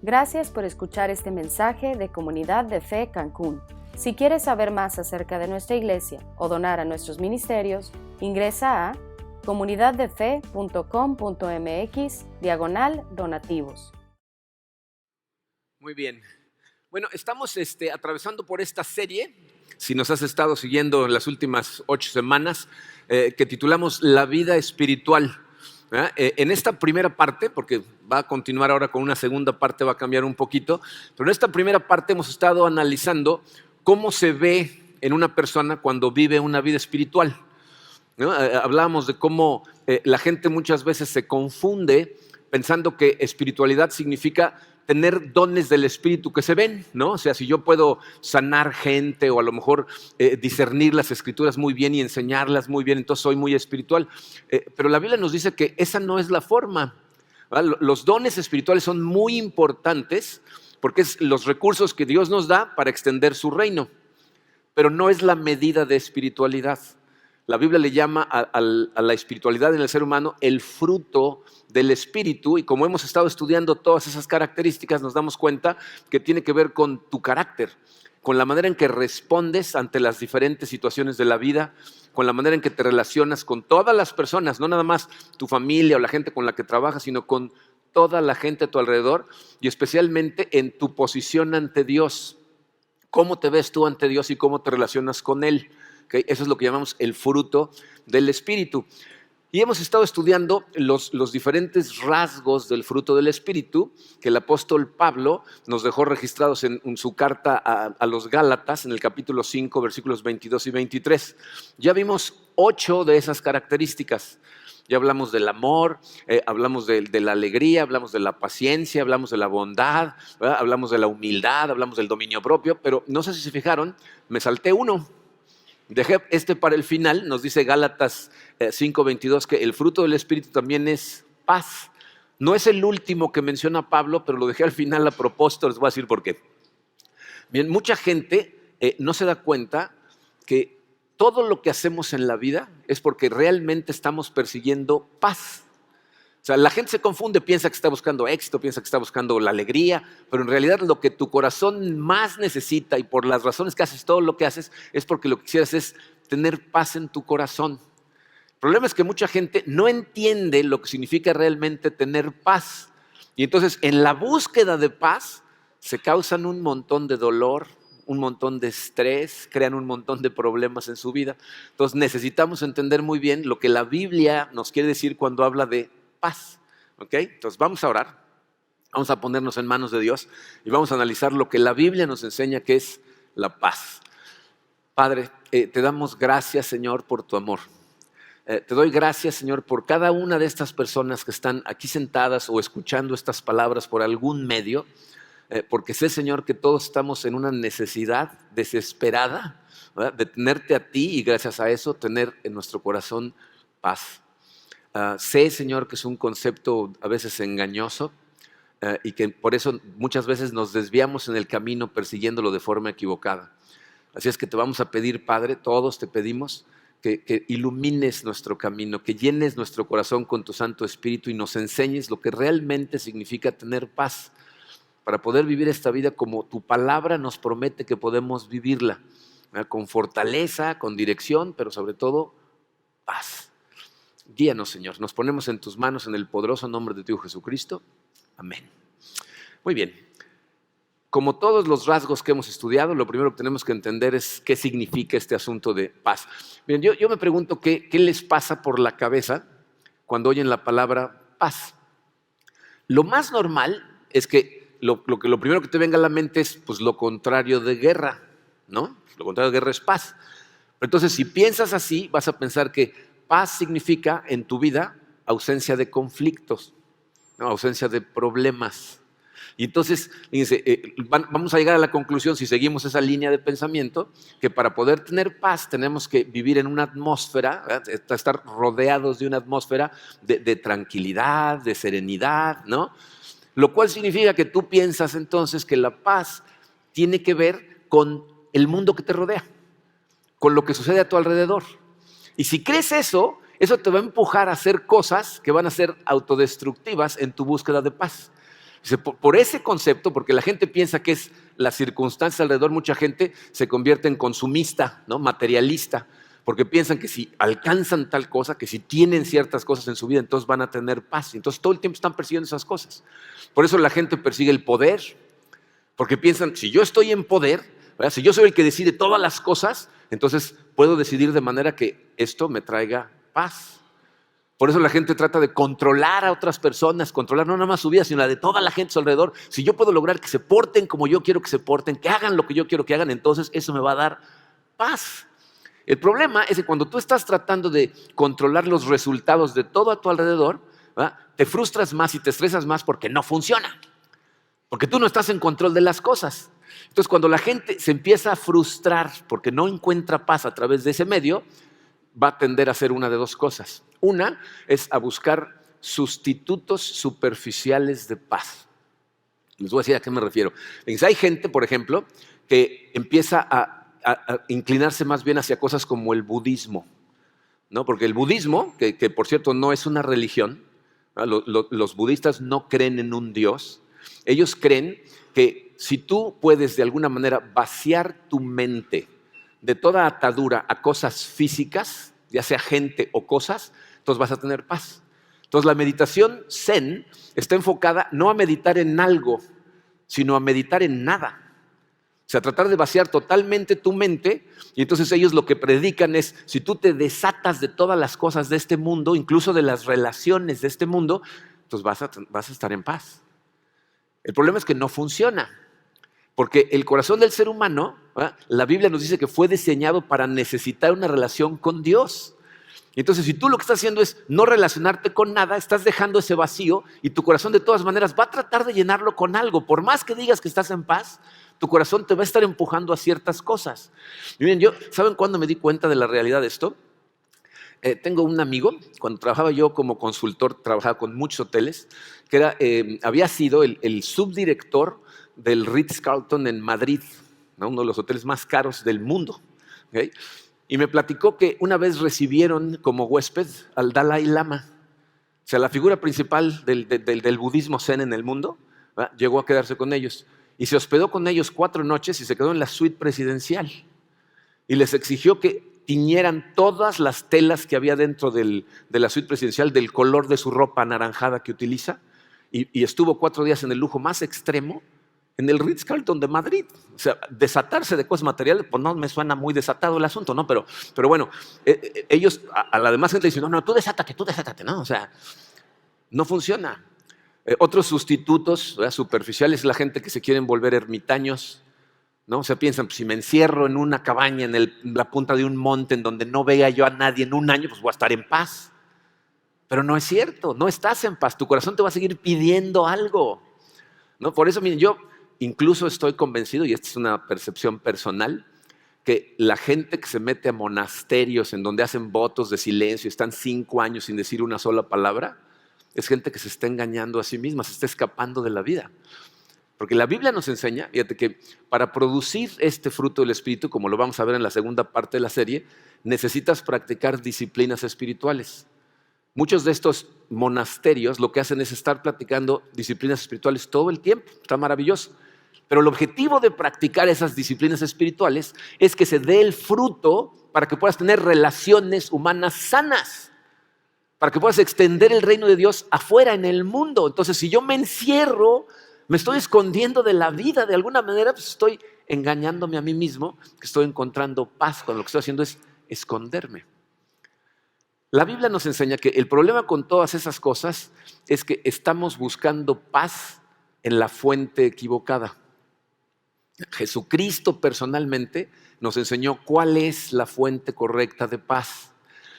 Gracias por escuchar este mensaje de Comunidad de Fe Cancún. Si quieres saber más acerca de nuestra iglesia o donar a nuestros ministerios, ingresa a comunidaddefe.com.mx/donativos. Muy bien. Bueno, estamos atravesando por esta serie, si nos has estado siguiendo en las últimas 8 semanas, que titulamos La vida espiritual. En esta primera parte, porque va a continuar ahora con una segunda parte, va a cambiar un poquito, pero en esta primera parte hemos estado analizando cómo se ve en una persona cuando vive una vida espiritual, ¿no? Hablábamos de cómo la gente muchas veces se confunde pensando que espiritualidad significa tener dones del Espíritu que se ven, ¿no? O sea, si yo puedo sanar gente o a lo mejor discernir las Escrituras muy bien y enseñarlas muy bien, entonces soy muy espiritual. Pero la Biblia nos dice que esa no es la forma, ¿verdad? Los dones espirituales son muy importantes porque es los recursos que Dios nos da para extender su reino, pero no es la medida de espiritualidad. La Biblia le llama a la espiritualidad en el ser humano el fruto del Espíritu, y como hemos estado estudiando todas esas características, nos damos cuenta que tiene que ver con tu carácter, con la manera en que respondes ante las diferentes situaciones de la vida, con la manera en que te relacionas con todas las personas, no nada más tu familia o la gente con la que trabajas, sino con toda la gente a tu alrededor, y especialmente en tu posición ante Dios. ¿Cómo te ves tú ante Dios y cómo te relacionas con Él? ¿Okay? Eso es lo que llamamos el fruto del Espíritu. Y hemos estado estudiando los diferentes rasgos del fruto del Espíritu que el apóstol Pablo nos dejó registrados en su carta a los Gálatas, en el capítulo 5, versículos 22 y 23. Ya vimos 8 de esas características. Ya hablamos del amor, hablamos de la alegría, hablamos de la paciencia, hablamos de la bondad, ¿verdad? Hablamos de la humildad, hablamos del dominio propio, pero no sé si se fijaron, me salté uno. Dejé para el final. Nos dice Gálatas 5:22 que el fruto del Espíritu también es paz. No es el último que menciona Pablo, pero lo dejé al final a propósito, les voy a decir por qué. Bien, mucha gente no se da cuenta que todo lo que hacemos en la vida es porque realmente estamos persiguiendo paz. O sea, la gente se confunde, piensa que está buscando éxito, piensa que está buscando la alegría, pero en realidad lo que tu corazón más necesita, y por las razones que haces todo lo que haces, es porque lo que quisieras es tener paz en tu corazón. El problema es que mucha gente no entiende lo que significa realmente tener paz. Y entonces, en la búsqueda de paz, se causan un montón de dolor, un montón de estrés, crean un montón de problemas en su vida. Entonces, necesitamos entender muy bien lo que la Biblia nos quiere decir cuando habla de paz. ¿Okay? Entonces vamos a orar, vamos a ponernos en manos de Dios y vamos a analizar lo que la Biblia nos enseña que es la paz. Padre, te damos gracias, Señor, por tu amor. Te doy gracias, Señor, por cada una de estas personas que están aquí sentadas o escuchando estas palabras por algún medio, porque sé, Señor, que todos estamos en una necesidad desesperada, ¿verdad?, de tenerte a ti y gracias a eso tener en nuestro corazón paz. Sé, Señor, que es un concepto a veces engañoso y que por eso muchas veces nos desviamos en el camino persiguiéndolo de forma equivocada. Así es que te vamos a pedir, Padre, todos te pedimos que ilumines nuestro camino, que llenes nuestro corazón con tu Santo Espíritu y nos enseñes lo que realmente significa tener paz, para poder vivir esta vida como tu palabra nos promete que podemos vivirla, ¿verdad?, con fortaleza, con dirección, pero sobre todo paz. Guíanos, Señor. Nos ponemos en tus manos en el poderoso nombre de tu Hijo Jesucristo. Amén. Muy bien. Como todos los rasgos que hemos estudiado, lo primero que tenemos que entender es qué significa este asunto de paz. Bien, yo me pregunto qué les pasa por la cabeza cuando oyen la palabra paz. Lo más normal es que lo primero que te venga a la mente es pues, lo contrario de guerra, ¿no? Lo contrario de guerra es paz. Pero entonces, si piensas así, vas a pensar que paz significa en tu vida ausencia de conflictos, ¿no?, ausencia de problemas. Y entonces, fíjense, vamos a llegar a la conclusión, si seguimos esa línea de pensamiento, que para poder tener paz tenemos que vivir en una atmósfera, ¿verdad?, estar rodeados de una atmósfera de tranquilidad, de serenidad, ¿no? Lo cual significa que tú piensas entonces que la paz tiene que ver con el mundo que te rodea, con lo que sucede a tu alrededor. Y si crees eso te va a empujar a hacer cosas que van a ser autodestructivas en tu búsqueda de paz. Dice, por ese concepto, porque la gente piensa que es la circunstancia alrededor, mucha gente se convierte en consumista, ¿no? Materialista, porque piensan que si alcanzan tal cosa, que si tienen ciertas cosas en su vida, entonces van a tener paz. Entonces todo el tiempo están persiguiendo esas cosas. Por eso la gente persigue el poder, porque piensan, si yo estoy en poder, ¿verdad? Si yo soy el que decide todas las cosas, entonces puedo decidir de manera que esto me traiga paz. Por eso la gente trata de controlar a otras personas, controlar no nada más su vida, sino la de toda la gente a su alrededor. Si yo puedo lograr que se porten como yo quiero que se porten, que hagan lo que yo quiero que hagan, entonces eso me va a dar paz. El problema es que cuando tú estás tratando de controlar los resultados de todo a tu alrededor, ¿verdad? Te frustras más y te estresas más porque no funciona. Porque tú no estás en control de las cosas. Entonces, cuando la gente se empieza a frustrar porque no encuentra paz a través de ese medio, va a tender a hacer una de dos cosas. Una es a buscar sustitutos superficiales de paz. Les voy a decir a qué me refiero. Hay gente, por ejemplo, que empieza a inclinarse más bien hacia cosas como el budismo, ¿no? Porque el budismo, que por cierto no es una religión, ¿no? Los budistas no creen en un Dios. Ellos creen que si tú puedes de alguna manera vaciar tu mente de toda atadura a cosas físicas, ya sea gente o cosas, entonces vas a tener paz. Entonces la meditación zen está enfocada no a meditar en algo, sino a meditar en nada. O sea, tratar de vaciar totalmente tu mente, y entonces ellos lo que predican es, si tú te desatas de todas las cosas de este mundo, incluso de las relaciones de este mundo, entonces vas a estar en paz. El problema es que no funciona, porque el corazón del ser humano, ¿verdad? La Biblia nos dice que fue diseñado para necesitar una relación con Dios. Y entonces, si tú lo que estás haciendo es no relacionarte con nada, estás dejando ese vacío y tu corazón de todas maneras va a tratar de llenarlo con algo. Por más que digas que estás en paz, tu corazón te va a estar empujando a ciertas cosas. Y miren, ¿saben cuándo me di cuenta de la realidad de esto? Tengo un amigo, cuando trabajaba yo como consultor, trabajaba con muchos hoteles, que había sido el subdirector del Ritz-Carlton en Madrid, ¿no? Uno de los hoteles más caros del mundo. ¿Okay? Y me platicó que una vez recibieron como huésped al Dalai Lama, o sea, la figura principal del budismo zen en el mundo, ¿verdad? Llegó a quedarse con ellos. Y se hospedó con ellos 4 noches y se quedó en la suite presidencial. Y les exigió que tiñeran todas las telas que había dentro de la suite presidencial del color de su ropa anaranjada que utiliza. Y estuvo 4 días en el lujo más extremo en el Ritz-Carlton de Madrid. O sea, desatarse de cosas materiales, pues no me suena muy desatado el asunto, ¿no? Pero bueno, ellos a la demás gente dicen, no, tú desátate, ¿no? O sea, no funciona. Otros sustitutos, ¿verdad? Superficiales, es la gente que se quieren volver ermitaños, ¿no? O sea, piensan, pues, si me encierro en una cabaña en la punta de un monte en donde no vea yo a nadie en un año, pues voy a estar en paz. Pero no es cierto, no estás en paz. Tu corazón te va a seguir pidiendo algo, ¿no? Por eso, miren, yo incluso estoy convencido, y esta es una percepción personal, que la gente que se mete a monasterios en donde hacen votos de silencio y están 5 años sin decir una sola palabra, es gente que se está engañando a sí misma, se está escapando de la vida. Porque la Biblia nos enseña, fíjate, que para producir este fruto del Espíritu, como lo vamos a ver en la segunda parte de la serie, necesitas practicar disciplinas espirituales. Muchos de estos monasterios lo que hacen es estar practicando disciplinas espirituales todo el tiempo. Está maravilloso. Pero el objetivo de practicar esas disciplinas espirituales es que se dé el fruto para que puedas tener relaciones humanas sanas, para que puedas extender el reino de Dios afuera en el mundo. Entonces, si yo me encierro, me estoy escondiendo de la vida, de alguna manera, pues estoy engañándome a mí mismo, que estoy encontrando paz cuando lo que estoy haciendo es esconderme. La Biblia nos enseña que el problema con todas esas cosas es que estamos buscando paz en la fuente equivocada. Jesucristo personalmente nos enseñó cuál es la fuente correcta de paz.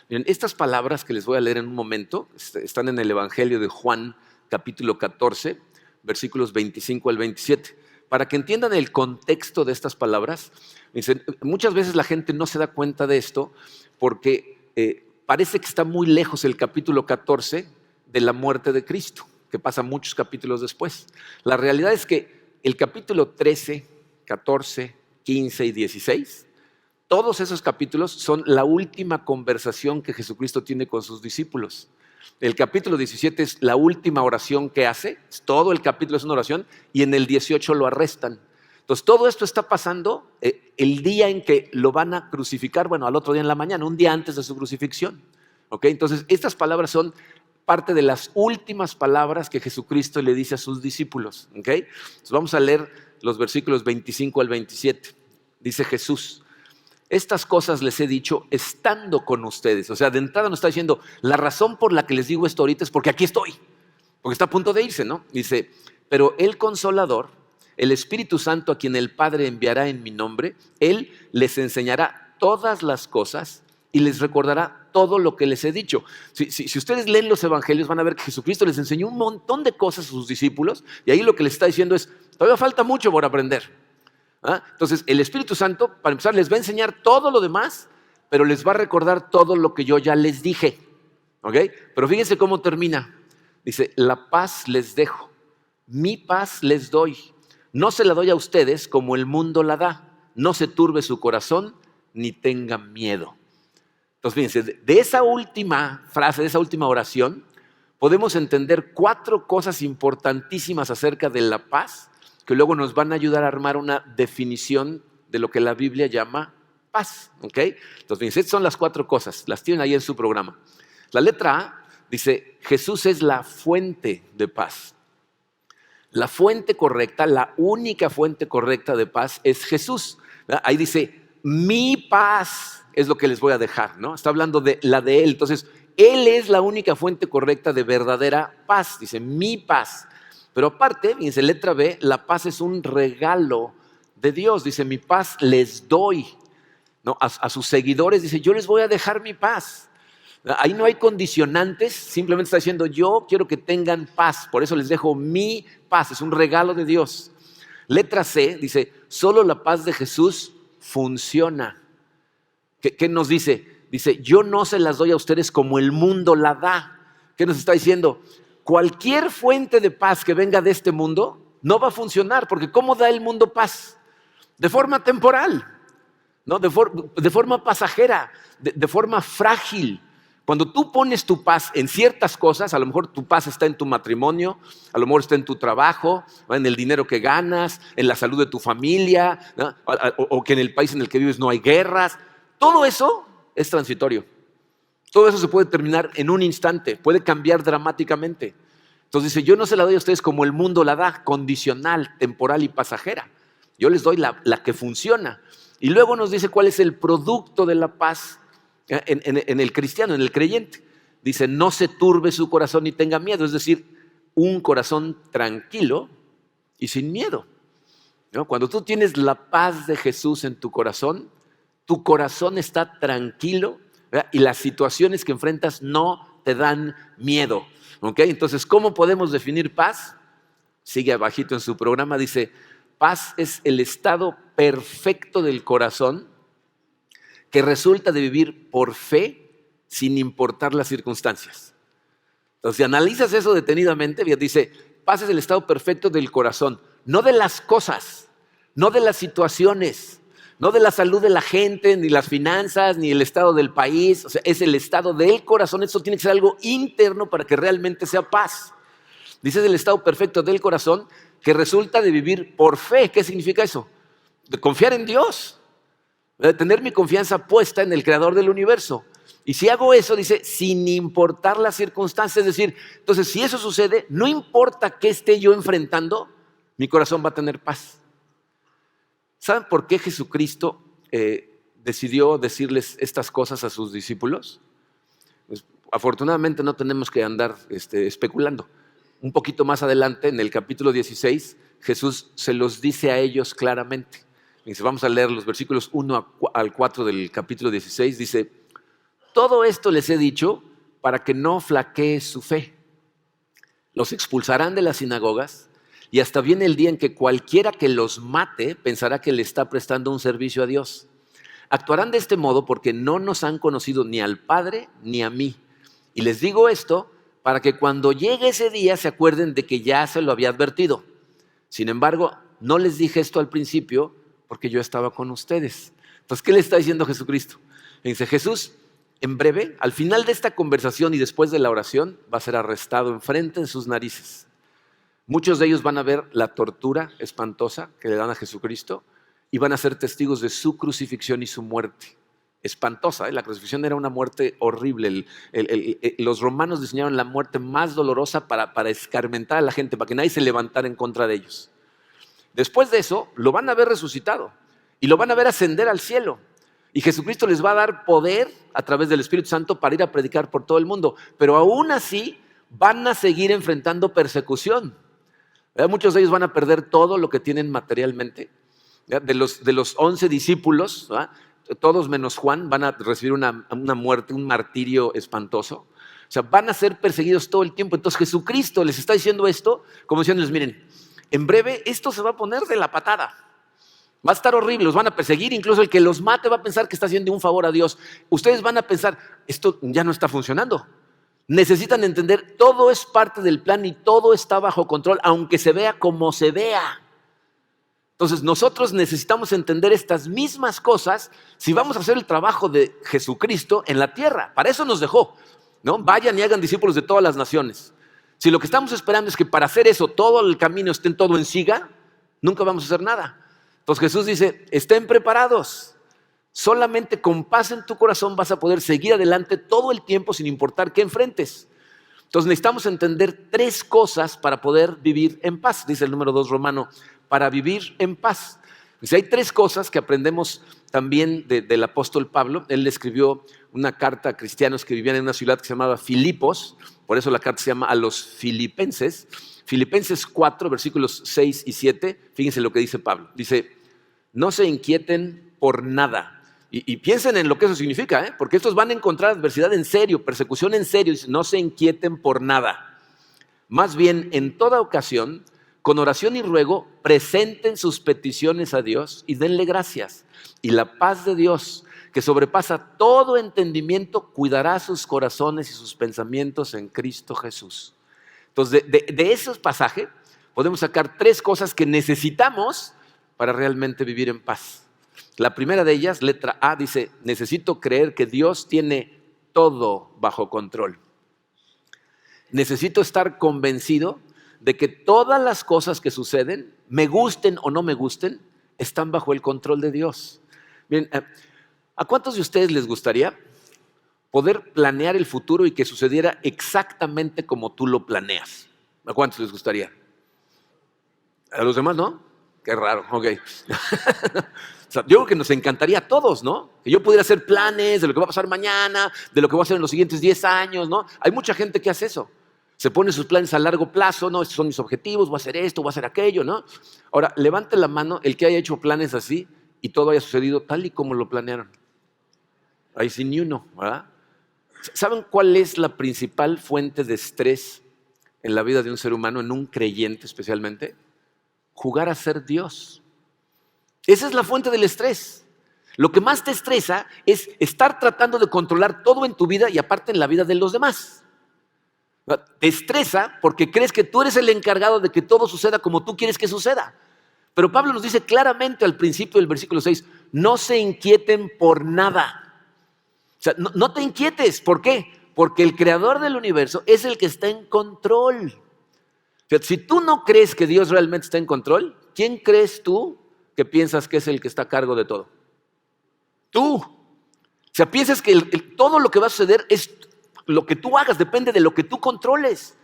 Miren, estas palabras que les voy a leer en un momento están en el Evangelio de Juan, capítulo 14, versículos 25 al 27. Para que entiendan el contexto de estas palabras, muchas veces la gente no se da cuenta de esto porque parece que está muy lejos el capítulo 14 de la muerte de Cristo, que pasa muchos capítulos después. La realidad es que el capítulo 13, 14, 15 y 16, todos esos capítulos son la última conversación que Jesucristo tiene con sus discípulos. El capítulo 17 es la última oración que hace, todo el capítulo es una oración, y en el 18 lo arrestan. Entonces todo esto está pasando el día en que lo van a crucificar, bueno, al otro día en la mañana, un día antes de su crucifixión. ¿Okay? Entonces estas palabras son parte de las últimas palabras que Jesucristo le dice a sus discípulos. ¿Okay? Entonces vamos a leer los versículos 25 al 27. Dice Jesús: estas cosas les he dicho estando con ustedes. O sea, de entrada nos está diciendo, la razón por la que les digo esto ahorita es porque aquí estoy, porque está a punto de irse, ¿no? Dice, pero el Consolador, el Espíritu Santo, a quien el Padre enviará en mi nombre, Él les enseñará todas las cosas y les recordará todo lo que les he dicho. Si ustedes leen los evangelios van a ver que Jesucristo les enseñó un montón de cosas a sus discípulos, y ahí lo que les está diciendo es, todavía falta mucho por aprender. Entonces el Espíritu Santo, para empezar, les va a enseñar todo lo demás, pero les va a recordar todo lo que yo ya les dije. ¿Okay? Pero fíjense cómo termina. Dice, la paz les dejo, mi paz les doy. No se la doy a ustedes como el mundo la da. No se turbe su corazón ni tengan miedo. Entonces fíjense, de esa última frase, de esa última oración, podemos entender 4 cosas importantísimas acerca de la paz, que luego nos van a ayudar a armar una definición de lo que la Biblia llama paz. ¿Okay? Entonces, fíjense, estas son las 4 cosas, las tienen ahí en su programa. La letra A dice, Jesús es la fuente de paz. La fuente correcta, la única fuente correcta de paz es Jesús. Ahí dice, mi paz es lo que les voy a dejar, ¿no? Está hablando de la de Él. Entonces, Él es la única fuente correcta de verdadera paz. Dice, mi paz. Pero aparte, fíjense, letra B, la paz es un regalo de Dios. Dice, mi paz les doy. ¿No? A sus seguidores dice, yo les voy a dejar mi paz. Ahí no hay condicionantes, simplemente está diciendo, yo quiero que tengan paz, por eso les dejo mi paz, es un regalo de Dios. Letra C dice, solo la paz de Jesús funciona. ¿Qué nos dice? Dice, yo no se las doy a ustedes como el mundo la da. ¿Qué nos está diciendo? Cualquier fuente de paz que venga de este mundo no va a funcionar, porque ¿cómo da el mundo paz? De forma temporal, ¿no? de forma pasajera, de forma frágil. Cuando tú pones tu paz en ciertas cosas, a lo mejor tu paz está en tu matrimonio, a lo mejor está en tu trabajo, en el dinero que ganas, en la salud de tu familia, ¿no? o que en el país en el que vives no hay guerras. Todo eso es transitorio. Todo eso se puede terminar en un instante, puede cambiar dramáticamente. Entonces dice, yo no se la doy a ustedes como el mundo la da, condicional, temporal y pasajera. Yo les doy la que funciona. Y luego nos dice cuál es el producto de la paz en el cristiano, en el creyente. Dice, no se turbe su corazón ni tenga miedo. Es decir, un corazón tranquilo y sin miedo. ¿No? Cuando tú tienes la paz de Jesús en tu corazón está tranquilo, ¿verdad? Y las situaciones que enfrentas no te dan miedo. ¿Okay? Entonces, ¿cómo podemos definir paz? Sigue abajito en su programa, dice, paz es el estado perfecto del corazón que resulta de vivir por fe sin importar las circunstancias. Entonces, si analizas eso detenidamente, dice, paz es el estado perfecto del corazón, no de las cosas, no de las situaciones, no de la salud de la gente, ni las finanzas, ni el estado del país. O sea, es el estado del corazón. Eso tiene que ser algo interno para que realmente sea paz. Dice, es el estado perfecto del corazón que resulta de vivir por fe. ¿Qué significa eso? De confiar en Dios, de tener mi confianza puesta en el creador del universo. Y si hago eso, dice, sin importar las circunstancias. Es decir, entonces si eso sucede, no importa qué esté yo enfrentando, mi corazón va a tener paz. ¿Saben por qué Jesucristo decidió decirles estas cosas a sus discípulos? Pues, afortunadamente no tenemos que andar especulando. Un poquito más adelante, en el capítulo 16, Jesús se los dice a ellos claramente. Dice, vamos a leer los versículos 1 al 4 del capítulo 16. Dice, todo esto les he dicho para que no flaquee su fe. Los expulsarán de las sinagogas. Y hasta viene el día en que cualquiera que los mate pensará que le está prestando un servicio a Dios. Actuarán de este modo porque no nos han conocido ni al Padre ni a mí. Y les digo esto para que cuando llegue ese día se acuerden de que ya se lo había advertido. Sin embargo, no les dije esto al principio porque yo estaba con ustedes. Entonces, ¿qué le está diciendo Jesucristo? Le dice, Jesús, en breve, al final de esta conversación y después de la oración, va a ser arrestado enfrente de sus narices. Muchos de ellos van a ver la tortura espantosa que le dan a Jesucristo y van a ser testigos de su crucifixión y su muerte. Espantosa, ¿eh? La crucifixión era una muerte horrible. Los romanos diseñaron la muerte más dolorosa para escarmentar a la gente, para que nadie se levantara en contra de ellos. Después de eso, lo van a ver resucitado y lo van a ver ascender al cielo. Y Jesucristo les va a dar poder a través del Espíritu Santo para ir a predicar por todo el mundo. Pero aún así van a seguir enfrentando persecución. Muchos de ellos van a perder todo lo que tienen materialmente. De los 11 discípulos, ¿verdad? Todos menos Juan van a recibir una muerte, un martirio espantoso. O sea, van a ser perseguidos todo el tiempo. Entonces Jesucristo les está diciendo esto, como diciéndoles, miren, en breve esto se va a poner de la patada. Va a estar horrible, los van a perseguir, incluso el que los mate va a pensar que está haciendo un favor a Dios. Ustedes van a pensar, esto ya no está funcionando. Necesitan entender, todo es parte del plan y todo está bajo control, aunque se vea como se vea. Entonces nosotros necesitamos entender estas mismas cosas si vamos a hacer el trabajo de Jesucristo en la tierra. Para eso nos dejó, ¿no? Vayan y hagan discípulos de todas las naciones. Si lo que estamos esperando es que para hacer eso todo el camino esté todo en siga, nunca vamos a hacer nada. Entonces Jesús dice, estén preparados. Solamente con paz en tu corazón vas a poder seguir adelante todo el tiempo sin importar qué enfrentes. Entonces necesitamos entender 3 cosas para poder vivir en paz. Dice el número 2 romano, para vivir en paz. Dice, hay 3 cosas que aprendemos también del apóstol Pablo. Él le escribió una carta a cristianos que vivían en una ciudad que se llamaba Filipos. Por eso la carta se llama a los filipenses. Filipenses 4, versículos 6 y 7. Fíjense lo que dice Pablo. Dice, no se inquieten por nada. Y piensen en lo que eso significa, porque estos van a encontrar adversidad en serio, persecución en serio. Dice, no se inquieten por nada. Más bien, en toda ocasión, con oración y ruego, presenten sus peticiones a Dios y denle gracias. Y la paz de Dios, que sobrepasa todo entendimiento, cuidará sus corazones y sus pensamientos en Cristo Jesús. Entonces, de ese pasaje podemos sacar 3 cosas que necesitamos para realmente vivir en paz. La primera de ellas, letra A, dice, necesito creer que Dios tiene todo bajo control. Necesito estar convencido de que todas las cosas que suceden, me gusten o no me gusten, están bajo el control de Dios. Miren, ¿a cuántos de ustedes les gustaría poder planear el futuro y que sucediera exactamente como tú lo planeas? ¿A cuántos les gustaría? ¿A los demás no? Qué raro, ok. O sea, yo creo que nos encantaría a todos, ¿no? Que yo pudiera hacer planes de lo que va a pasar mañana, de lo que voy a hacer en los siguientes 10 años, ¿no? Hay mucha gente que hace eso. Se pone sus planes a largo plazo, ¿no? Estos son mis objetivos, voy a hacer esto, voy a hacer aquello, ¿no? Ahora, levante la mano el que haya hecho planes así y todo haya sucedido tal y como lo planearon. Ahí sí ni uno, ¿verdad? ¿Saben cuál es la principal fuente de estrés en la vida de un ser humano, en un creyente especialmente? Jugar a ser Dios. Esa es la fuente del estrés. Lo que más te estresa es estar tratando de controlar todo en tu vida y aparte en la vida de los demás. Te estresa porque crees que tú eres el encargado de que todo suceda como tú quieres que suceda. Pero Pablo nos dice claramente al principio del versículo 6, no se inquieten por nada. O sea, no te inquietes. ¿Por qué? Porque el creador del universo es el que está en control. O sea, si tú no crees que Dios realmente está en control, ¿quién crees tú que piensas que es el que está a cargo de todo? Tú. O sea, piensas que todo lo que va a suceder es lo que tú hagas, depende de lo que tú controles.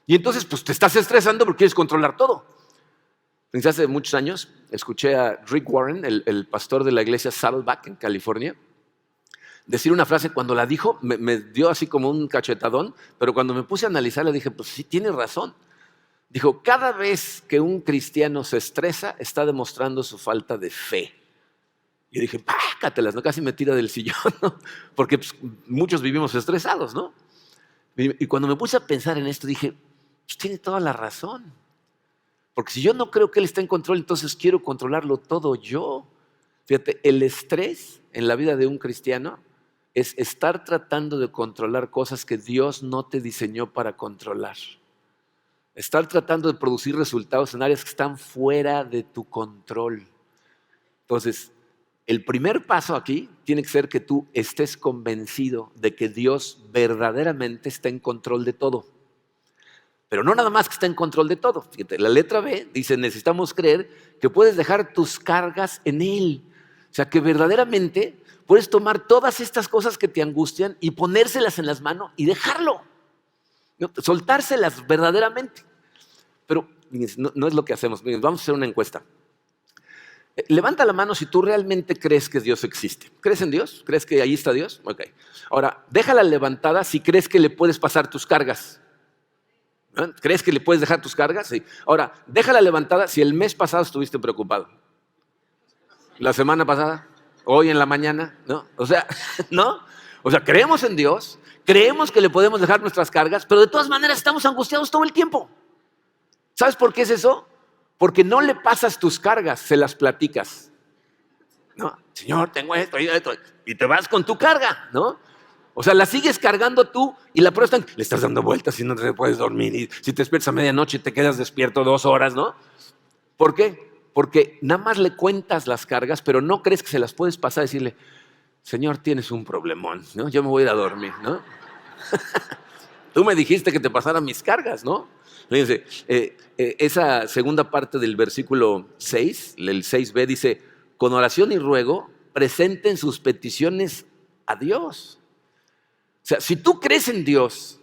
Y entonces, pues te estás estresando porque quieres controlar todo. Desde hace muchos años, escuché a Rick Warren, el pastor de la iglesia Saddleback en California, decir una frase. Cuando la dijo, me dio así como un cachetadón, pero cuando me puse a analizarla dije, pues sí, tiene razón. Dijo, cada vez que un cristiano se estresa, está demostrando su falta de fe. Yo dije, pácatelas, ¿no? Casi me tira del sillón, ¿no? Porque pues, muchos vivimos estresados, ¿no? Y cuando me puse a pensar en esto, dije, pues tiene toda la razón. Porque si yo no creo que Él está en control, entonces quiero controlarlo todo yo. Fíjate, el estrés en la vida de un cristiano es estar tratando de controlar cosas que Dios no te diseñó para controlar. Estar tratando de producir resultados en áreas que están fuera de tu control. Entonces, El primer paso aquí tiene que ser que tú estés convencido de que Dios verdaderamente está en control de todo. Pero no nada más que está en control de todo. Fíjate, la letra B dice, necesitamos creer que puedes dejar tus cargas en Él. O sea, que verdaderamente puedes tomar todas estas cosas que te angustian y ponérselas en las manos y dejarlo. ¿No? Soltárselas verdaderamente. Pero no es lo que hacemos. Vamos a hacer una encuesta. Levanta la mano si tú realmente crees que Dios existe. ¿Crees en Dios? ¿Crees que ahí está Dios? Ok. Ahora, déjala levantada si crees que le puedes pasar tus cargas. ¿No? ¿Crees que le puedes dejar tus cargas? Sí. Ahora, déjala levantada si el mes pasado estuviste preocupado. La semana pasada, hoy en la mañana, ¿no? O sea, ¿no? O sea, creemos en Dios, creemos que le podemos dejar nuestras cargas, pero de todas maneras estamos angustiados todo el tiempo. ¿Sabes por qué es eso? Porque no le pasas tus cargas, se las platicas. ¿No? Señor, tengo esto y esto. Y te vas con tu carga, ¿no? O sea, la sigues cargando tú y la prueba está, le estás dando vueltas y no te puedes dormir. Y si te despiertas a medianoche te quedas despierto 2 horas, ¿no? ¿Por qué? Porque nada más le cuentas las cargas, pero no crees que se las puedes pasar y decirle, Señor, tienes un problemón, ¿no? Yo me voy a ir a dormir, ¿no? Tú me dijiste que te pasara mis cargas, ¿no? Fíjense, esa segunda parte del versículo 6, el 6b, dice, con oración y ruego, presenten sus peticiones a Dios. O sea, si tú crees en Dios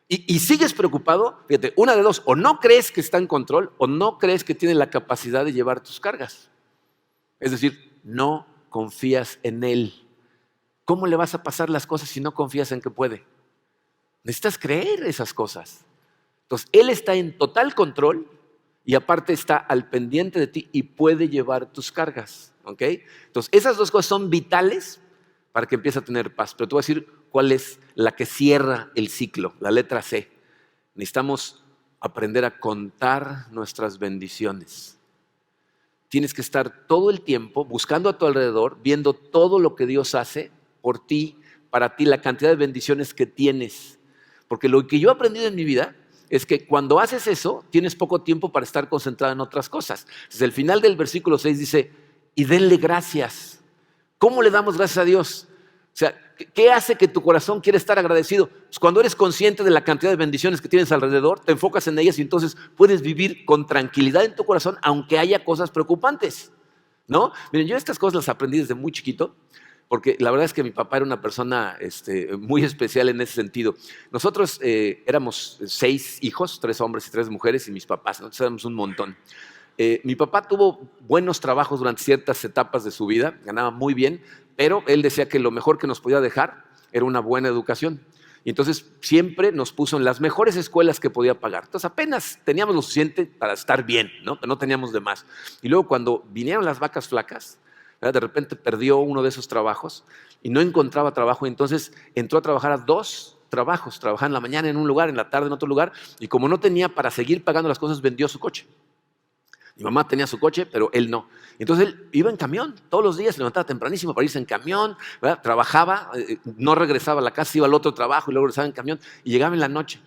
y sigues preocupado, fíjate, una de dos, o no crees que está en control o no crees que tiene la capacidad de llevar tus cargas. Es decir, no confías en Él. ¿Cómo le vas a pasar las cosas si no confías en que puede? Necesitas creer esas cosas. Entonces, Él está en total control y aparte está al pendiente de ti y puede llevar tus cargas. ¿Ok? Entonces, esas dos cosas son vitales para que empieces a tener paz. Pero te voy a decir cuál es la que cierra el ciclo, la letra C. Necesitamos aprender a contar nuestras bendiciones. Tienes que estar todo el tiempo buscando a tu alrededor, viendo todo lo que Dios hace por ti, para ti, la cantidad de bendiciones que tienes. Porque lo que yo he aprendido en mi vida es que cuando haces eso, tienes poco tiempo para estar concentrado en otras cosas. Desde el final del versículo 6 dice, y denle gracias. ¿Cómo le damos gracias a Dios? O sea, ¿qué hace que tu corazón quiera estar agradecido? Pues cuando eres consciente de la cantidad de bendiciones que tienes alrededor, te enfocas en ellas y entonces puedes vivir con tranquilidad en tu corazón, aunque haya cosas preocupantes, ¿no? Miren, yo estas cosas las aprendí desde muy chiquito, porque la verdad es que mi papá era una persona muy especial en ese sentido. Nosotros éramos 6 hijos, 3 hombres y 3 mujeres, y mis papás, nosotros éramos un montón. Mi papá tuvo buenos trabajos durante ciertas etapas de su vida, ganaba muy bien, pero él decía que lo mejor que nos podía dejar era una buena educación. Y entonces siempre nos puso en las mejores escuelas que podía pagar. Entonces apenas teníamos lo suficiente para estar bien, ¿no? Pero no teníamos de más. Y luego cuando vinieron las vacas flacas, ¿verdad? De repente perdió uno de esos trabajos y no encontraba trabajo. Entonces entró a trabajar a 2 trabajos. Trabajaba en la mañana en un lugar, en la tarde en otro lugar. Y como no tenía para seguir pagando las cosas, vendió su coche. Mi mamá tenía su coche, pero él no. Entonces él iba en camión todos los días, se levantaba tempranísimo para irse en camión, ¿verdad? Trabajaba, no regresaba a la casa, iba al otro trabajo y luego regresaba en camión y llegaba en la noche.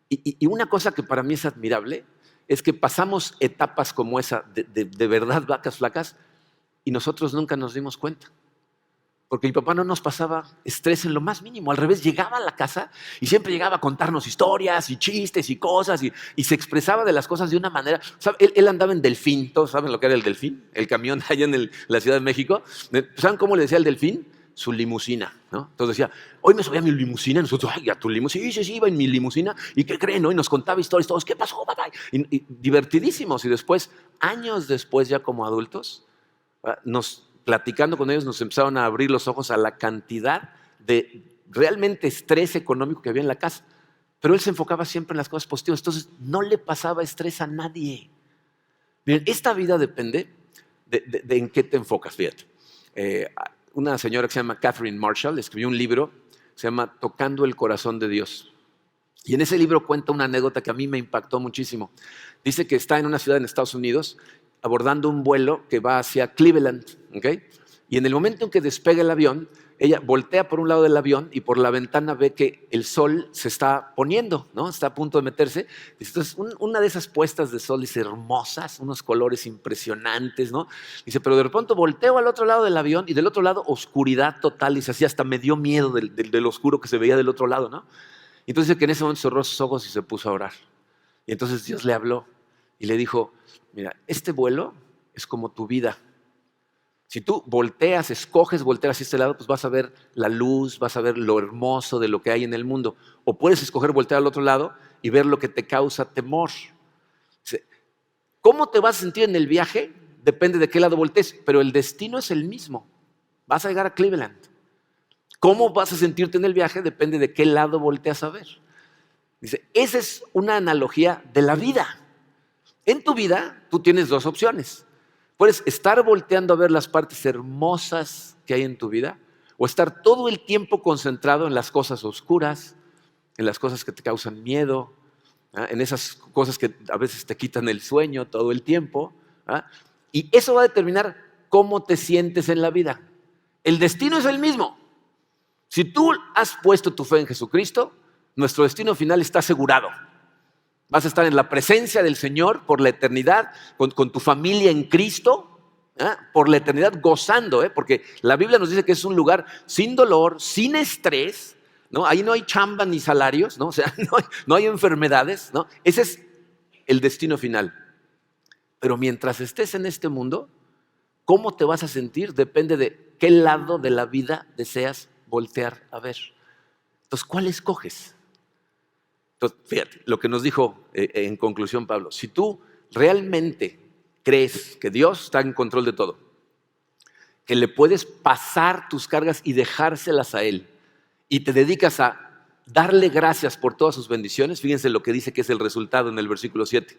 Y una cosa que para mí es admirable es que pasamos etapas como esa de verdad vacas flacas y nosotros nunca nos dimos cuenta. Porque mi papá no nos pasaba estrés en lo más mínimo. Al revés, llegaba a la casa y siempre llegaba a contarnos historias y chistes y cosas y se expresaba de las cosas de una manera. ¿Sabe? Él andaba en Delfín. ¿Todos saben lo que era el Delfín? El camión allá en la Ciudad de México. ¿Saben cómo le decía el Delfín? Su limusina, ¿no? Entonces decía, hoy me subí a mi limusina. Y nosotros, ay, a tu limusina. Sí, iba en mi limusina. ¿Y qué creen? ¿No? Y nos contaba historias todos. ¿Qué pasó, papá? Y divertidísimos. Y después, años después, ya como adultos, platicando con ellos nos empezaron a abrir los ojos a la cantidad de realmente estrés económico que había en la casa. Pero él se enfocaba siempre en las cosas positivas, entonces no le pasaba estrés a nadie. Miren, esta vida depende de en qué te enfocas, fíjate. Una señora que se llama Catherine Marshall escribió un libro, se llama Tocando el Corazón de Dios. Y en ese libro cuenta una anécdota que a mí me impactó muchísimo. Dice que está en una ciudad en Estados Unidos abordando un vuelo que va hacia Cleveland, ¿okay? Y en el momento en que despega el avión, ella voltea por un lado del avión y por la ventana ve que el sol se está poniendo, ¿no? Está a punto de meterse. Entonces, una de esas puestas de sol, dice, hermosas, unos colores impresionantes, ¿no? Dice, pero de pronto volteo al otro lado del avión y del otro lado oscuridad total. Dice, así hasta me dio miedo del oscuro que se veía del otro lado, ¿no? Y entonces dice que en ese momento cerró sus ojos y se puso a orar. Y entonces Dios le habló y le dijo, mira, este vuelo es como tu vida. Si tú volteas, escoges voltear hacia este lado, pues vas a ver la luz, vas a ver lo hermoso de lo que hay en el mundo. O puedes escoger voltear al otro lado y ver lo que te causa temor. ¿Cómo te vas a sentir en el viaje? Depende de qué lado voltees, pero el destino es el mismo. Vas a llegar a Cleveland. ¿Cómo vas a sentirte en el viaje? Depende de qué lado volteas a ver. Dice, esa es una analogía de la vida. En tu vida, tú tienes dos opciones. Puedes estar volteando a ver las partes hermosas que hay en tu vida o estar todo el tiempo concentrado en las cosas oscuras, en las cosas que te causan miedo, en esas cosas que a veces te quitan el sueño todo el tiempo. Y eso va a determinar cómo te sientes en la vida. El destino es el mismo. Si tú has puesto tu fe en Jesucristo, nuestro destino final está asegurado. Vas a estar en la presencia del Señor por la eternidad, con tu familia en Cristo, por la eternidad gozando, porque la Biblia nos dice que es un lugar sin dolor, sin estrés, ¿no? Ahí no hay chamba ni salarios, ¿no? O sea, no hay enfermedades, ¿no? Ese es el destino final. Pero mientras estés en este mundo, ¿cómo te vas a sentir? Depende de qué lado de la vida deseas voltear a ver. Entonces, ¿cuál escoges? Entonces, fíjate, lo que nos dijo en conclusión Pablo, si tú realmente crees que Dios está en control de todo, que le puedes pasar tus cargas y dejárselas a Él, y te dedicas a darle gracias por todas sus bendiciones, fíjense lo que dice que es el resultado en el versículo 7.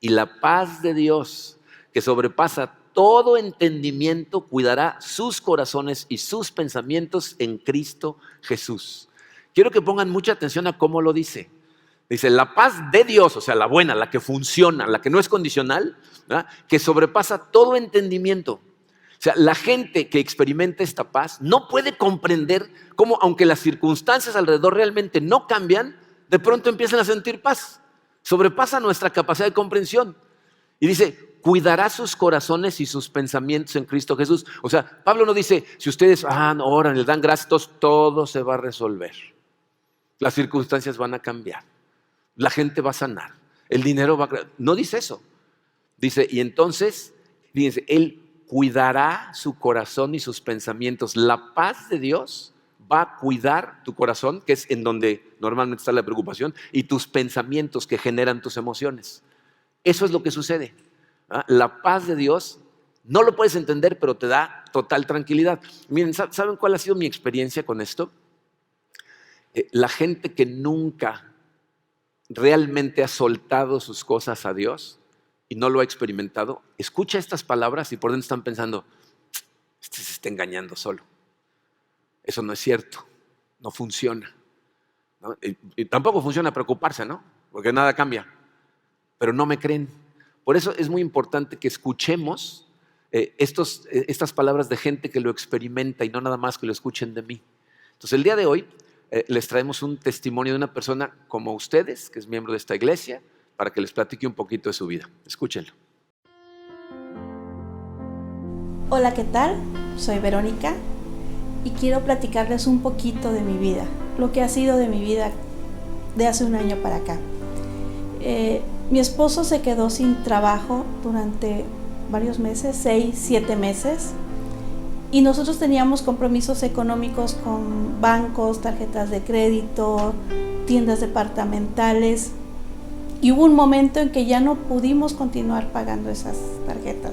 Y la paz de Dios, que sobrepasa todo entendimiento, cuidará sus corazones y sus pensamientos en Cristo Jesús. Quiero que pongan mucha atención a cómo lo dice. Dice, la paz de Dios, o sea, la buena, la que funciona, la que no es condicional, ¿verdad? Que sobrepasa todo entendimiento. O sea, la gente que experimenta esta paz no puede comprender cómo, aunque las circunstancias alrededor realmente no cambian, de pronto empiezan a sentir paz. Sobrepasa nuestra capacidad de comprensión. Y dice, cuidará sus corazones y sus pensamientos en Cristo Jesús. O sea, Pablo no dice, si ustedes oran, les dan gracias, todo se va a resolver. Las circunstancias van a cambiar. La gente va a sanar. El dinero va a... No dice eso. Dice, y entonces, fíjense, Él cuidará su corazón y sus pensamientos. La paz de Dios va a cuidar tu corazón, que es en donde normalmente está la preocupación, y tus pensamientos que generan tus emociones. Eso es lo que sucede. La paz de Dios, no lo puedes entender, pero te da total tranquilidad. Miren, ¿saben cuál ha sido mi experiencia con esto? La gente que nunca realmente ha soltado sus cosas a Dios y no lo ha experimentado, escucha estas palabras y por dentro están pensando, este se está engañando solo. Eso no es cierto, no funciona, ¿no? Y tampoco funciona preocuparse, ¿no? Porque nada cambia, pero no me creen. Por eso es muy importante que escuchemos estas palabras de gente que lo experimenta y no nada más que lo escuchen de mí. Entonces el día de hoy les traemos un testimonio de una persona como ustedes, que es miembro de esta iglesia, para que les platique un poquito de su vida. Escúchenlo. Hola, ¿qué tal? Soy Verónica y quiero platicarles un poquito de mi vida, lo que ha sido de mi vida de hace un año para acá. Mi esposo se quedó sin trabajo durante varios meses, 6, 7 meses. Y nosotros teníamos compromisos económicos con bancos, tarjetas de crédito, tiendas departamentales. Y hubo un momento en que ya no pudimos continuar pagando esas tarjetas.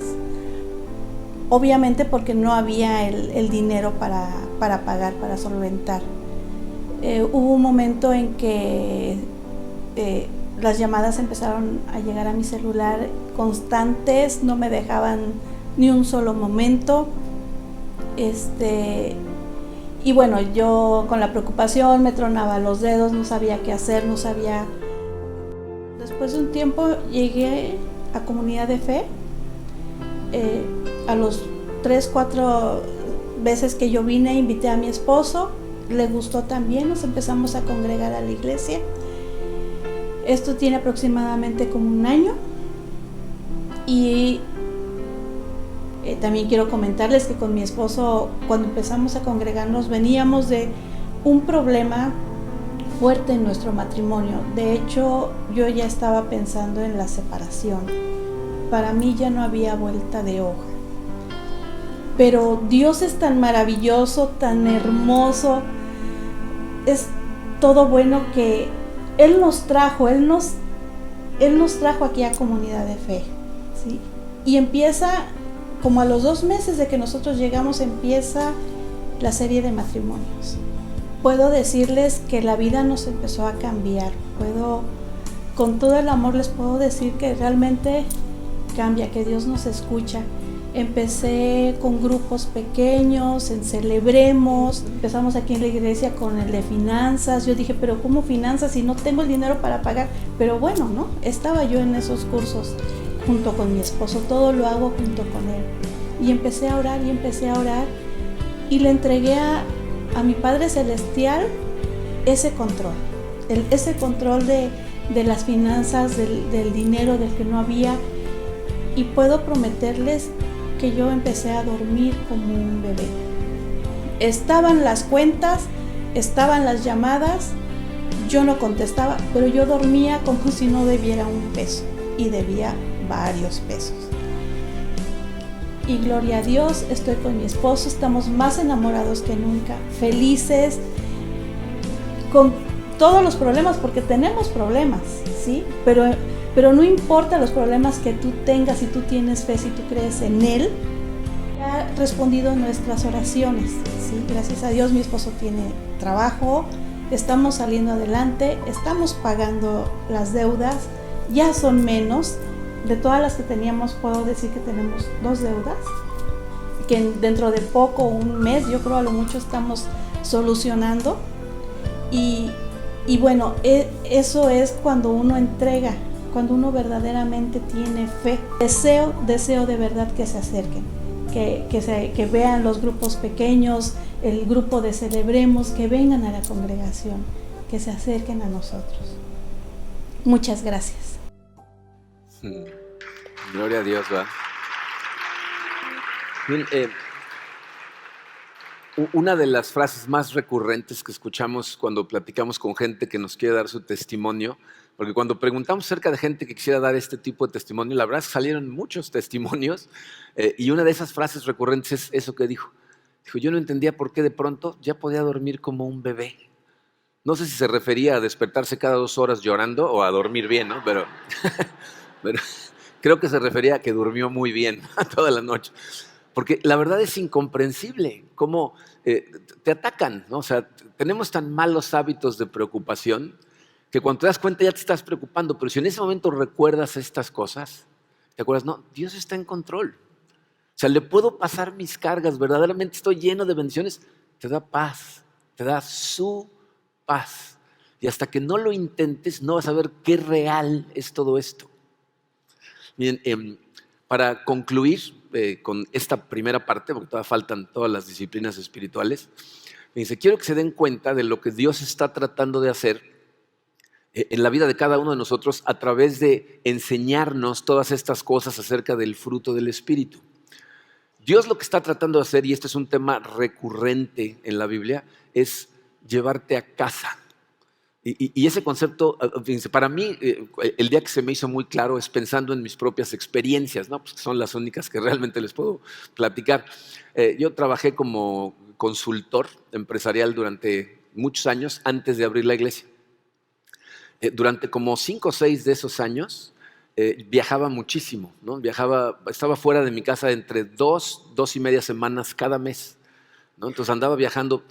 Obviamente porque no había el dinero para pagar, para solventar. Hubo un momento en que las llamadas empezaron a llegar a mi celular constantes, no me dejaban ni un solo momento. Y bueno, yo con la preocupación me tronaba los dedos, no sabía qué hacer, no sabía. Después de un tiempo llegué a Comunidad de Fe. A los 3, 4 veces que yo vine, invité a mi esposo, le gustó también, nos empezamos a congregar a la iglesia. Esto tiene aproximadamente como un año. Y también quiero comentarles que con mi esposo, cuando empezamos a congregarnos, veníamos de un problema fuerte en nuestro matrimonio. De hecho, yo ya estaba pensando en la separación. Para mí ya no había vuelta de hoja. Pero Dios es tan maravilloso, tan hermoso, es todo bueno, que Él nos trajo aquí a Comunidad de Fe, ¿sí? Y empieza, como a los 2 meses de que nosotros llegamos, empieza la serie de matrimonios. Puedo decirles que la vida nos empezó a cambiar. Con todo el amor les puedo decir que realmente cambia, que Dios nos escucha. Empecé con grupos pequeños, en Celebremos, empezamos aquí en la iglesia con el de finanzas. Yo dije, pero ¿cómo finanzas si no tengo el dinero para pagar? Pero bueno, ¿no? Estaba yo en esos cursos junto con mi esposo, todo lo hago junto con él. Y empecé a orar y le entregué a mi Padre Celestial ese control, ese control de las finanzas, del dinero, del que no había. Y puedo prometerles que yo empecé a dormir como un bebé. Estaban las cuentas, estaban las llamadas, yo no contestaba, pero yo dormía como si no debiera un peso, y debía varios pesos. Y gloria a Dios, estoy con mi esposo, estamos más enamorados que nunca, felices, con todos los problemas, porque tenemos problemas, ¿sí? Pero no importa los problemas que tú tengas, si tú tienes fe, si tú crees en Él, ha respondido nuestras oraciones, ¿sí? Gracias a Dios mi esposo tiene trabajo, estamos saliendo adelante, estamos pagando las deudas, ya son menos. De todas las que teníamos, puedo decir que tenemos 2 deudas, que dentro de poco, un mes, yo creo a lo mucho, estamos solucionando. Y bueno, eso es cuando uno entrega, cuando uno verdaderamente tiene fe. Deseo de verdad que se acerquen, que vean los grupos pequeños, el grupo de Celebremos, que vengan a la congregación, que se acerquen a nosotros. Muchas gracias. Gloria a Dios, ¿va? Bien, una de las frases más recurrentes que escuchamos cuando platicamos con gente que nos quiere dar su testimonio, porque cuando preguntamos acerca de gente que quisiera dar este tipo de testimonio, la verdad es que salieron muchos testimonios, y una de esas frases recurrentes es eso que dijo. Dijo, yo no entendía por qué de pronto ya podía dormir como un bebé. No sé si se refería a despertarse cada 2 horas llorando o a dormir bien, ¿no? Pero creo que se refería a que durmió muy bien toda la noche. Porque la verdad es incomprensible cómo te atacan, ¿no? O sea, tenemos tan malos hábitos de preocupación que cuando te das cuenta ya te estás preocupando, pero si en ese momento recuerdas estas cosas, te acuerdas, no, Dios está en control. O sea, le puedo pasar mis cargas, verdaderamente estoy lleno de bendiciones. Te da paz, te da su paz. Y hasta que no lo intentes, no vas a ver qué real es todo esto. Miren, para concluir con esta primera parte, porque todavía faltan todas las disciplinas espirituales, me dice, quiero que se den cuenta de lo que Dios está tratando de hacer en la vida de cada uno de nosotros a través de enseñarnos todas estas cosas acerca del fruto del Espíritu. Dios lo que está tratando de hacer, y este es un tema recurrente en la Biblia, es llevarte a casa. Y ese concepto, fíjense, para mí, el día que se me hizo muy claro es pensando en mis propias experiencias, ¿no? Pues que son las únicas que realmente les puedo platicar. Yo trabajé como consultor empresarial durante muchos años antes de abrir la iglesia. Durante como 5 o 6 de esos años viajaba muchísimo, ¿no? Estaba fuera de mi casa entre 2 y media semanas cada mes, ¿no? Entonces andaba viajando,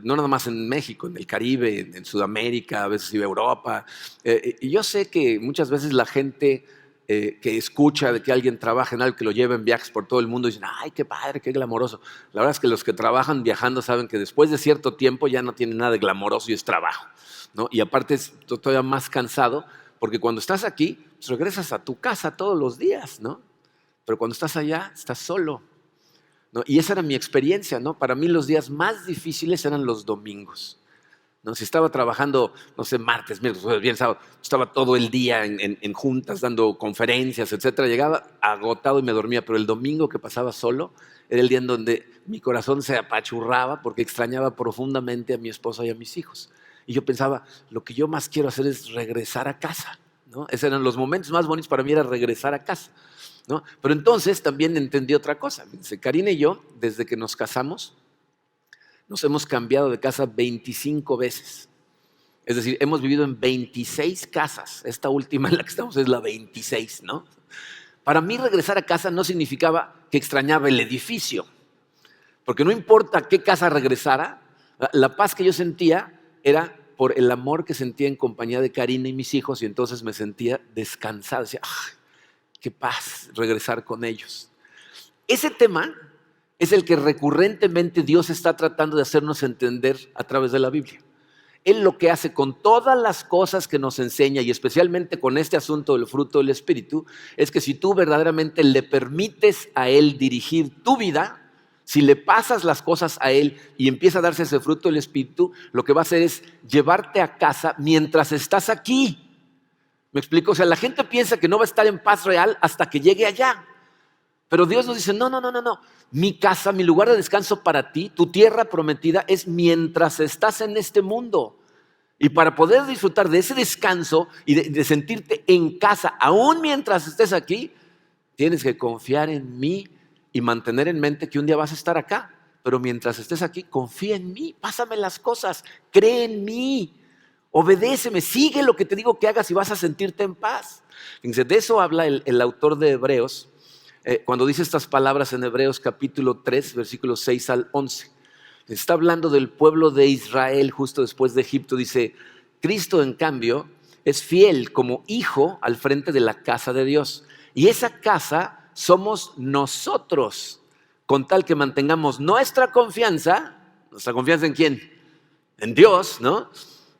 no nada más en México, en el Caribe, en Sudamérica, a veces iba a Europa. Y yo sé que muchas veces la gente que escucha de que alguien trabaja en algo, que lo lleva en viajes por todo el mundo, dicen, ¡ay, qué padre, qué glamoroso! La verdad es que los que trabajan viajando saben que después de cierto tiempo ya no tiene nada de glamoroso y es trabajo, ¿no? Y aparte es todavía más cansado, porque cuando estás aquí, pues regresas a tu casa todos los días, ¿no? Pero cuando estás allá, estás solo. ¿no? Y esa era mi experiencia, ¿no? Para mí los días más difíciles eran los domingos, ¿no? Si estaba trabajando, no sé, martes, miércoles, jueves, viernes, sábado, estaba todo el día en juntas, dando conferencias, etcétera. Llegaba agotado y me dormía, pero el domingo que pasaba solo era el día en donde mi corazón se apachurraba porque extrañaba profundamente a mi esposa y a mis hijos. Y yo pensaba, lo que yo más quiero hacer es regresar a casa, ¿no? Esos eran los momentos más bonitos para mí, era regresar a casa, ¿no? Pero entonces también entendí otra cosa. Karina y yo, desde que nos casamos, nos hemos cambiado de casa 25 veces. Es decir, hemos vivido en 26 casas. Esta última en la que estamos es la 26, ¿no? Para mí regresar a casa no significaba que extrañaba el edificio, porque no importa qué casa regresara, la paz que yo sentía era por el amor que sentía en compañía de Karina y mis hijos, y entonces me sentía descansado. Decía, ¡ay, qué paz regresar con ellos! Ese tema es el que recurrentemente Dios está tratando de hacernos entender a través de la Biblia. Él lo que hace con todas las cosas que nos enseña, y especialmente con este asunto del fruto del Espíritu, es que si tú verdaderamente le permites a Él dirigir tu vida, si le pasas las cosas a Él y empieza a darse ese fruto del Espíritu, lo que va a hacer es llevarte a casa mientras estás aquí. ¿Me explico? O sea, la gente piensa que no va a estar en paz real hasta que llegue allá. Pero Dios nos dice, no. Mi casa, mi lugar de descanso para ti, tu tierra prometida, es mientras estás en este mundo. Y para poder disfrutar de ese descanso y de sentirte en casa, aún mientras estés aquí, tienes que confiar en mí y mantener en mente que un día vas a estar acá. Pero mientras estés aquí, confía en mí, pásame las cosas, cree en mí, obedéceme, sigue lo que te digo que hagas y vas a sentirte en paz. Fíjense, de eso habla el autor de Hebreos, cuando dice estas palabras en Hebreos capítulo 3, versículos 6 al 11. Está hablando del pueblo de Israel justo después de Egipto. Dice, Cristo en cambio es fiel como hijo al frente de la casa de Dios. Y esa casa somos nosotros, con tal que mantengamos nuestra confianza ¿en quién? En Dios, ¿no?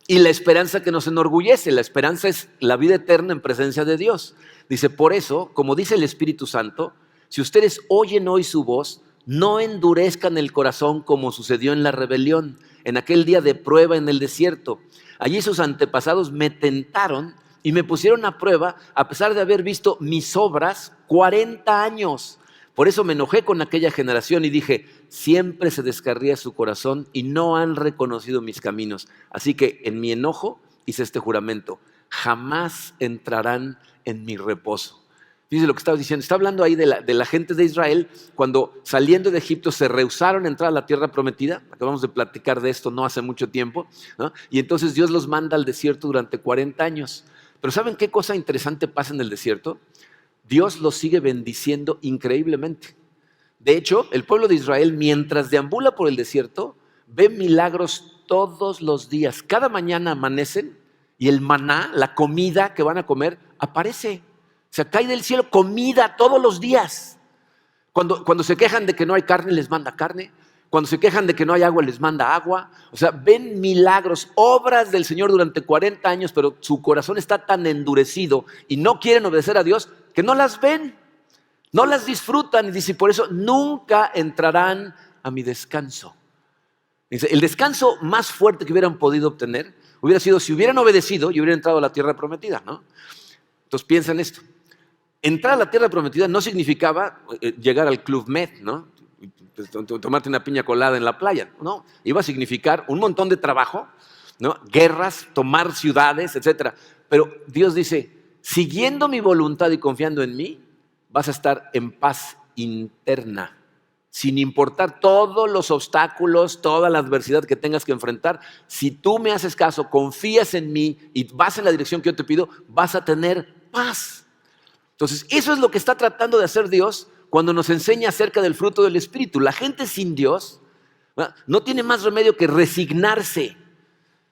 Y la esperanza que nos enorgullece. La esperanza es la vida eterna en presencia de Dios. Dice, por eso, como dice el Espíritu Santo, si ustedes oyen hoy su voz, no endurezcan el corazón como sucedió en la rebelión, en aquel día de prueba en el desierto. Allí sus antepasados me tentaron y me pusieron a prueba a pesar de haber visto mis obras 40 años. Por eso me enojé con aquella generación y dije, siempre se descarría su corazón y no han reconocido mis caminos. Así que en mi enojo hice este juramento, jamás entrarán en mi reposo. Fíjense lo que estaba diciendo. Está hablando ahí de la gente de Israel cuando saliendo de Egipto se rehusaron a entrar a la tierra prometida. Acabamos de platicar de esto no hace mucho tiempo, ¿no? Y entonces Dios los manda al desierto durante 40 años. Pero ¿saben qué cosa interesante pasa en el desierto? Dios los sigue bendiciendo increíblemente. De hecho, el pueblo de Israel, mientras deambula por el desierto, ve milagros todos los días. Cada mañana amanecen y el maná, la comida que van a comer, aparece. O sea, cae del cielo comida todos los días. Cuando se quejan de que no hay carne, les manda carne. Cuando se quejan de que no hay agua, les manda agua. O sea, ven milagros, obras del Señor durante 40 años, pero su corazón está tan endurecido y no quieren obedecer a Dios que no las ven, no las disfrutan. Y dice, por eso nunca entrarán a mi descanso. Dice, el descanso más fuerte que hubieran podido obtener hubiera sido si hubieran obedecido y hubieran entrado a la tierra prometida, ¿no? Entonces piensa en esto. Entrar a la tierra prometida no significaba llegar al Club Med, ¿no? Tomarte una piña colada en la playa, ¿no? Iba a significar un montón de trabajo, ¿no? Guerras, tomar ciudades, etc. Pero Dios dice, siguiendo mi voluntad y confiando en mí, vas a estar en paz interna, sin importar todos los obstáculos, toda la adversidad que tengas que enfrentar. Si tú me haces caso, confías en mí y vas en la dirección que yo te pido, vas a tener paz. Entonces, eso es lo que está tratando de hacer Dios cuando nos enseña acerca del fruto del Espíritu. La gente sin Dios, ¿verdad?, no tiene más remedio que resignarse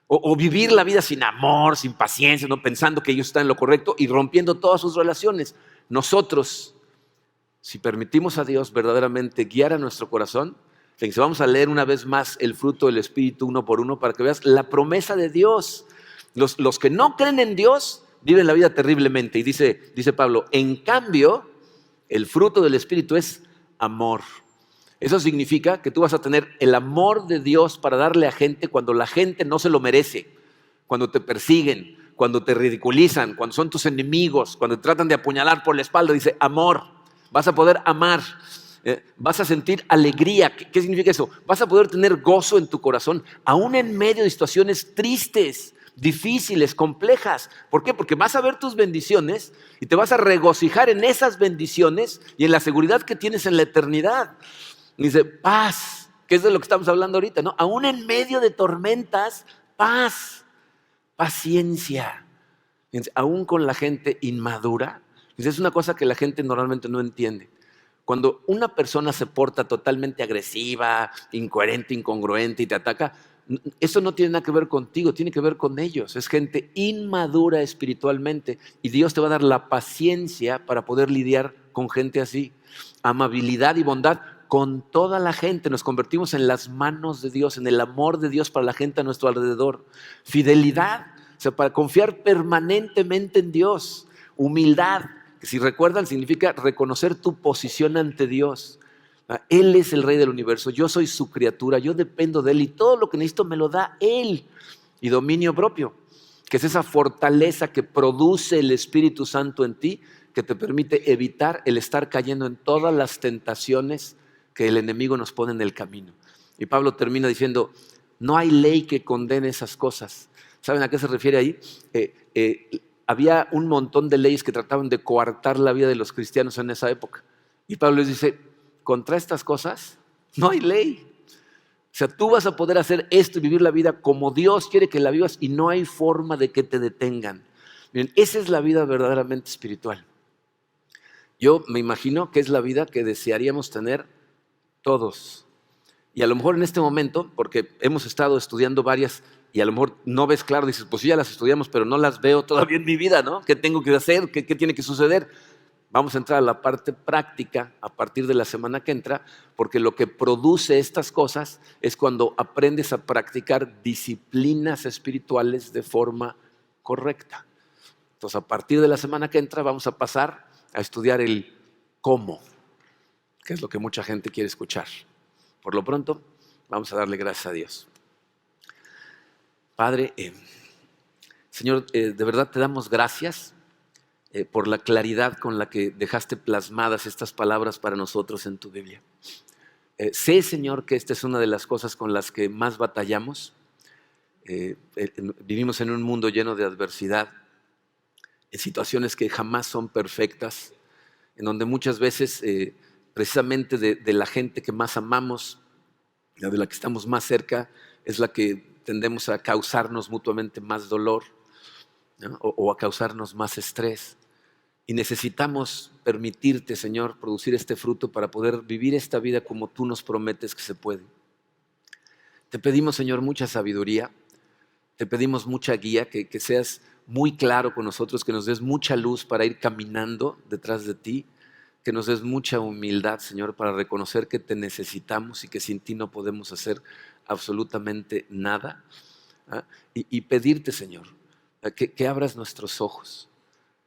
o vivir la vida sin amor, sin paciencia, ¿no?, pensando que ellos están en lo correcto y rompiendo todas sus relaciones. Nosotros, si permitimos a Dios verdaderamente guiar a nuestro corazón, vamos a leer una vez más el fruto del Espíritu uno por uno para que veas la promesa de Dios. Los que no creen en Dios viven la vida terriblemente. Y dice Pablo, en cambio, el fruto del Espíritu es amor, Eso significa que tú vas a tener el amor de Dios para darle a gente cuando la gente no se lo merece, cuando te persiguen, cuando te ridiculizan, cuando son tus enemigos, cuando te tratan de apuñalar por la espalda. Dice amor, vas a poder amar, vas a sentir alegría. ¿Qué significa eso? Vas a poder tener gozo en tu corazón, aún en medio de situaciones tristes, difíciles, complejas. ¿Por qué? Porque vas a ver tus bendiciones y te vas a regocijar en esas bendiciones y en la seguridad que tienes en la eternidad. Dice paz, que es de lo que estamos hablando ahorita, ¿no? Aún en medio de tormentas, paz, paciencia. Dice, aún con la gente inmadura. Dice, es una cosa que la gente normalmente no entiende. Cuando una persona se porta totalmente agresiva, incoherente, incongruente y te ataca, eso no tiene nada que ver contigo, tiene que ver con ellos. Es gente inmadura espiritualmente y Dios te va a dar la paciencia para poder lidiar con gente así. Amabilidad y bondad con toda la gente. Nos convertimos en las manos de Dios, en el amor de Dios para la gente a nuestro alrededor. Fidelidad, o sea, para confiar permanentemente en Dios. Humildad, que si recuerdan significa reconocer tu posición ante Dios. Él es el Rey del universo, yo soy su criatura, yo dependo de Él y todo lo que necesito me lo da Él. Y dominio propio, que es esa fortaleza que produce el Espíritu Santo en ti, que te permite evitar el estar cayendo en todas las tentaciones que el enemigo nos pone en el camino. Y Pablo termina diciendo, no hay ley que condene esas cosas. ¿Saben a qué se refiere ahí? Había un montón de leyes que trataban de coartar la vida de los cristianos en esa época. Y Pablo les dice, contra estas cosas no hay ley. O sea, tú vas a poder hacer esto y vivir la vida como Dios quiere que la vivas y no hay forma de que te detengan. Miren, esa es la vida verdaderamente espiritual. Yo me imagino que es la vida que desearíamos tener todos. Y a lo mejor en este momento, porque hemos estado estudiando varias y a lo mejor no ves claro, dices, pues sí, ya las estudiamos, pero no las veo todavía en mi vida, ¿no? ¿Qué tengo que hacer? ¿Qué tiene que suceder? Vamos a entrar a la parte práctica a partir de la semana que entra, porque lo que produce estas cosas es cuando aprendes a practicar disciplinas espirituales de forma correcta. Entonces, a partir de la semana que entra vamos a pasar a estudiar el cómo, que es lo que mucha gente quiere escuchar. Por lo pronto, vamos a darle gracias a Dios. Padre, Señor, de verdad te damos gracias por la claridad con la que dejaste plasmadas estas palabras para nosotros en tu Biblia. Sé, Señor, que esta es una de las cosas con las que más batallamos. Vivimos en un mundo lleno de adversidad, en situaciones que jamás son perfectas, en donde muchas veces precisamente de la gente que más amamos, la de la que estamos más cerca, es la que tendemos a causarnos mutuamente más dolor, ¿no? o a causarnos más estrés. Y necesitamos permitirte, Señor, producir este fruto para poder vivir esta vida como tú nos prometes que se puede. Te pedimos, Señor, mucha sabiduría, te pedimos mucha guía, que seas muy claro con nosotros, que nos des mucha luz para ir caminando detrás de ti, que nos des mucha humildad, Señor, para reconocer que te necesitamos y que sin ti no podemos hacer absolutamente nada. Y pedirte, Señor, que abras nuestros ojos,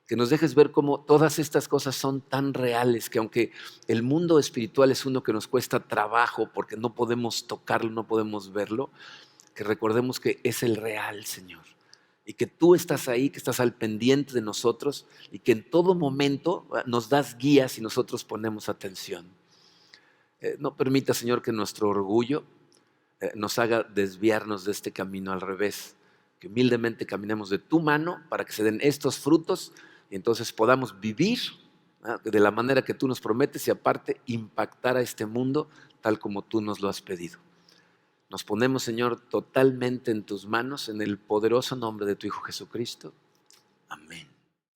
que nos dejes ver cómo todas estas cosas son tan reales, que aunque el mundo espiritual es uno que nos cuesta trabajo porque no podemos tocarlo, no podemos verlo, que recordemos que es el real, Señor. Y que tú estás ahí, que estás al pendiente de nosotros y que en todo momento nos das guías y nosotros ponemos atención. No permita, Señor, que nuestro orgullo nos haga desviarnos de este camino, al revés. Que humildemente caminemos de tu mano para que se den estos frutos y entonces podamos vivir de la manera que tú nos prometes y aparte impactar a este mundo tal como tú nos lo has pedido. Nos ponemos, Señor, totalmente en tus manos, en el poderoso nombre de tu Hijo Jesucristo. Amén.